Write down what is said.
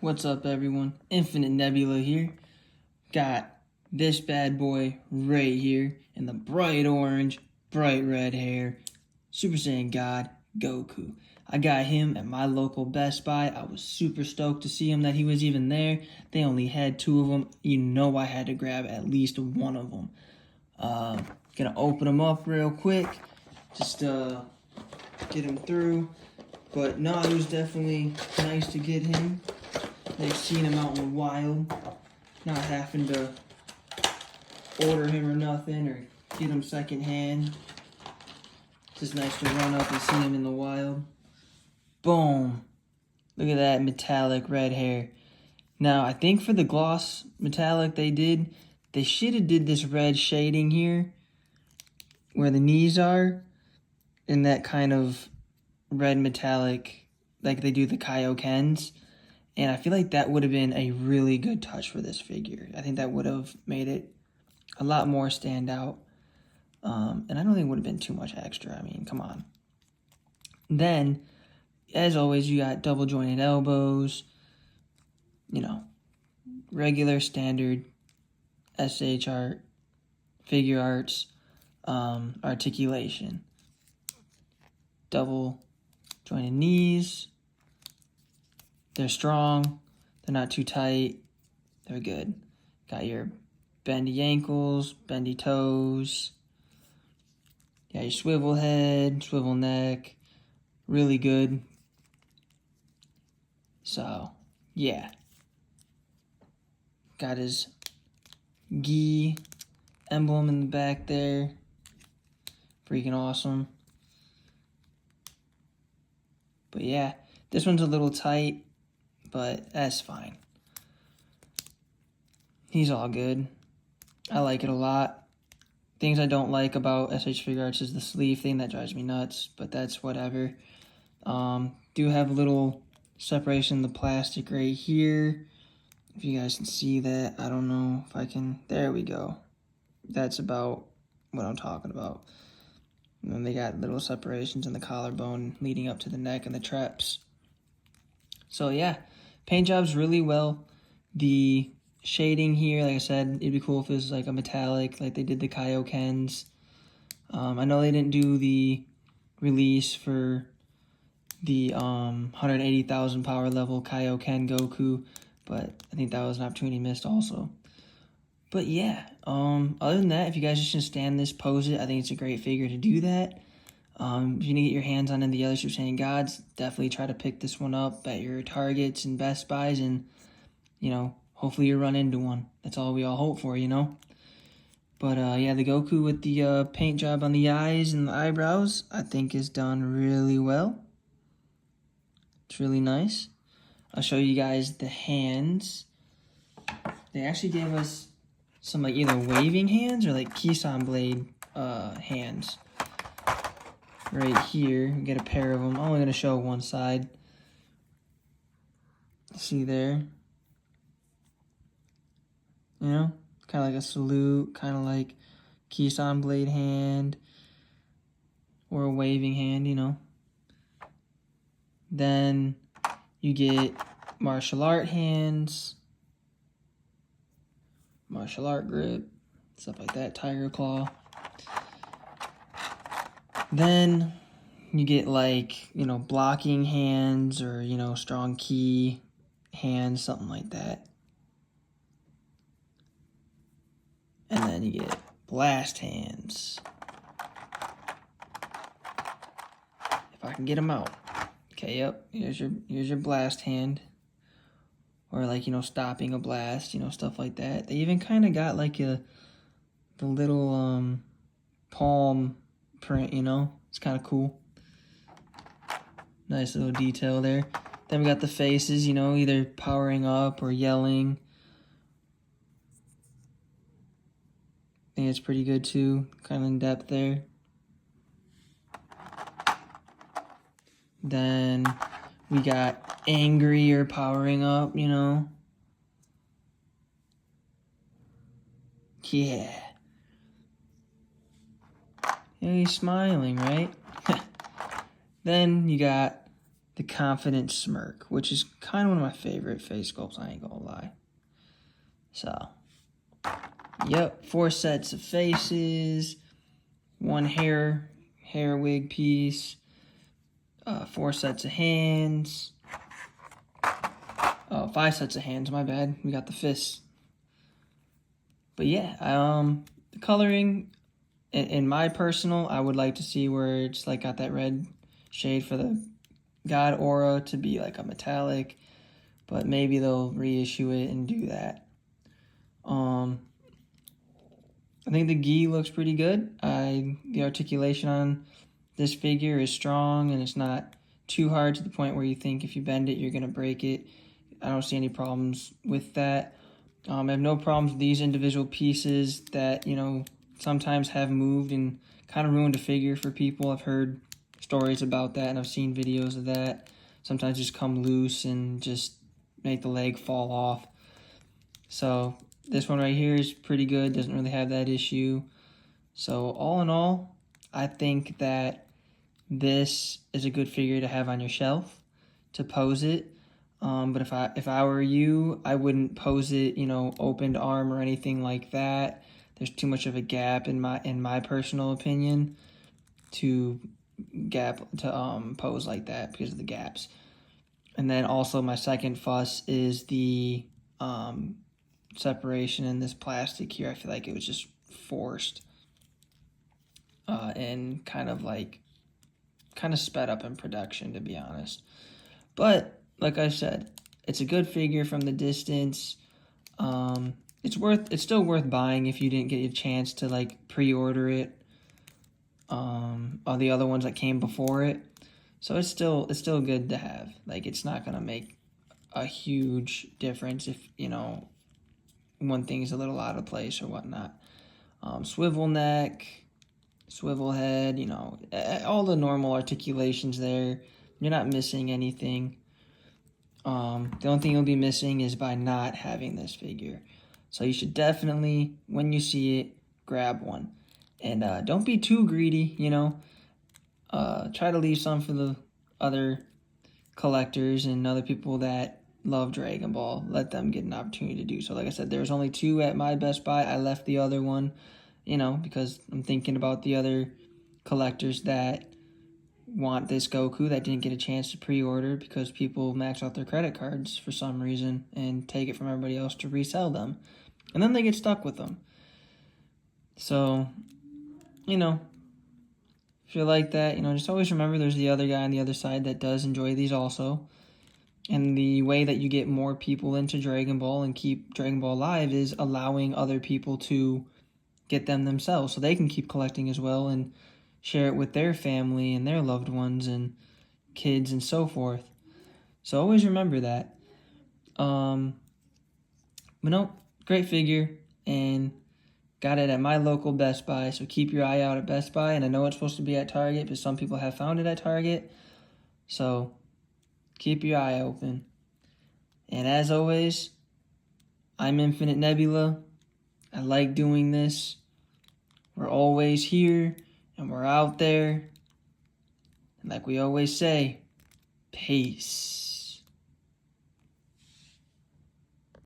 What's up, everyone? Infinite Nebula here. Got this bad boy right here in the bright orange, bright red hair, Super Saiyan God, Goku. I got him at my local Best Buy. I was super stoked to see him, that he was even there. They only had 2 of them. You know I had to grab at least one of them. Gonna open them up real quick. Just get him through. But no, it was definitely nice to get him. They've seen him out in the wild, not having to order him or nothing or get him secondhand. It's just nice to run up and see him in the wild. Boom. Look at that metallic red hair. Now, I think for the gloss metallic they should have did this red shading here where the knees are in that kind of red metallic like they do the Kaiokens. And I feel like that would have been a really good touch for this figure. I think that would have made it a lot more stand out. And I don't think it would have been too much extra. I mean, come on. Then, as always, you got double jointed elbows. You know, regular standard SH art, figure arts, articulation. Double jointed knees. They're strong. They're not too tight. They're good. Got your bendy ankles, bendy toes. Yeah, your swivel head, swivel neck. Really good. So, yeah. Got his gi emblem in the back there. Freaking awesome. But yeah, this one's a little tight, but that's fine. He's all good. I like it a lot. Things I don't like about SH Figure Arts is the sleeve thing. That drives me nuts, but that's whatever. Do have a little separation in the plastic right here. If you guys can see that, I don't know if I can. There we go. That's about what I'm talking about. And then they got little separations in the collarbone leading up to the neck and the traps. So yeah, paint job's really well. The shading here, like I said, it'd be cool if it was like a metallic, like they did the Kaiokens. I know they didn't do the release for the 180,000 power level Kaioken Goku, but I think that was an opportunity missed also. But yeah, other than that, if you guys just gonna stand this, pose it, I think it's a great figure to do that. If you're gonna get your hands on any of the other Super Saiyan Gods, definitely try to pick this one up at your Targets and Best Buys, and you know, hopefully you run into one. That's all we all hope for, you know. But yeah, the Goku with the paint job on the eyes and the eyebrows, I think is done really well. It's really nice. I'll show you guys the hands. They actually gave us some like either waving hands or like Kisan blade hands. Right here, we get a pair of them. I'm only gonna show one side. See there? You know, kind of like a salute, kind of like Kisan blade hand or a waving hand, you know. Then you get martial art hands, martial art grip, stuff like that, tiger claw. Then you get like, you know, blocking hands or, you know, strong ki hands, something like that. And then you get blast hands. If I can get them out. Okay, yep, here's your blast hand. Or like, you know, stopping a blast, you know, stuff like that. They even kind of got like the little palm print, you know. It's kind of cool. Nice little detail there. Then we got the faces, you know, either powering up or yelling. I think it's pretty good too, kind of in depth there. Then we got angry or powering up, you know. Yeah. Yeah, he's smiling, right? Then you got the confident smirk, which is kind of one of my favorite face sculpts, I ain't gonna lie. So, yep, 4 sets of faces, 1 hair wig piece, 4 sets of hands. Oh, 5 sets of hands, my bad. We got the fists. But yeah, the coloring, in my personal, I would like to see where it's like got that red shade for the God aura to be like a metallic, but maybe they'll reissue it and do that. I think the gi looks pretty good. The articulation on this figure is strong, and it's not too hard to the point where you think if you bend it, you're going to break it. I don't see any problems with that. I have no problems with these individual pieces that, you know, sometimes have moved and kind of ruined a figure for people. I've heard stories about that, and I've seen videos of that. Sometimes just come loose and just make the leg fall off. So this one right here is pretty good. Doesn't really have that issue. So all in all, I think that this is a good figure to have on your shelf to pose it. But if I were you, I wouldn't pose it, you know, opened arm or anything like that. There's too much of a gap in my personal opinion to pose like that because of the gaps. And then also my second fuss is the separation in this plastic here. I feel like it was just forced and kind of sped up in production, to be honest. But like I said, it's a good figure from the distance. It's still worth buying if you didn't get a chance to like pre-order it. All the other ones that came before it. So it's still good to have. Like, it's not gonna make a huge difference if, you know, one thing's a little out of place or whatnot. Swivel neck, swivel head, you know, all the normal articulations there. You're not missing anything. The only thing you'll be missing is by not having this figure. So you should definitely, when you see it, grab one. And don't be too greedy, you know. Try to leave some for the other collectors and other people that love Dragon Ball. Let them get an opportunity to do so. Like I said, there's only 2 at my Best Buy. I left the other one, you know, because I'm thinking about the other collectors that want this Goku that didn't get a chance to pre-order because people max out their credit cards for some reason and take it from everybody else to resell them. And then they get stuck with them. So, you know, if you're like that, you know, just always remember there's the other guy on the other side that does enjoy these also. And the way that you get more people into Dragon Ball and keep Dragon Ball alive is allowing other people to get them themselves so they can keep collecting as well and share it with their family and their loved ones and kids and so forth. So always remember that. But no, great figure, and got it at my local Best Buy, so keep your eye out at Best Buy. And I know it's supposed to be at Target, but some people have found it at Target. So keep your eye open. And as always, I'm Infinite Nebula. I like doing this. We're always here, and we're out there. And like we always say, peace.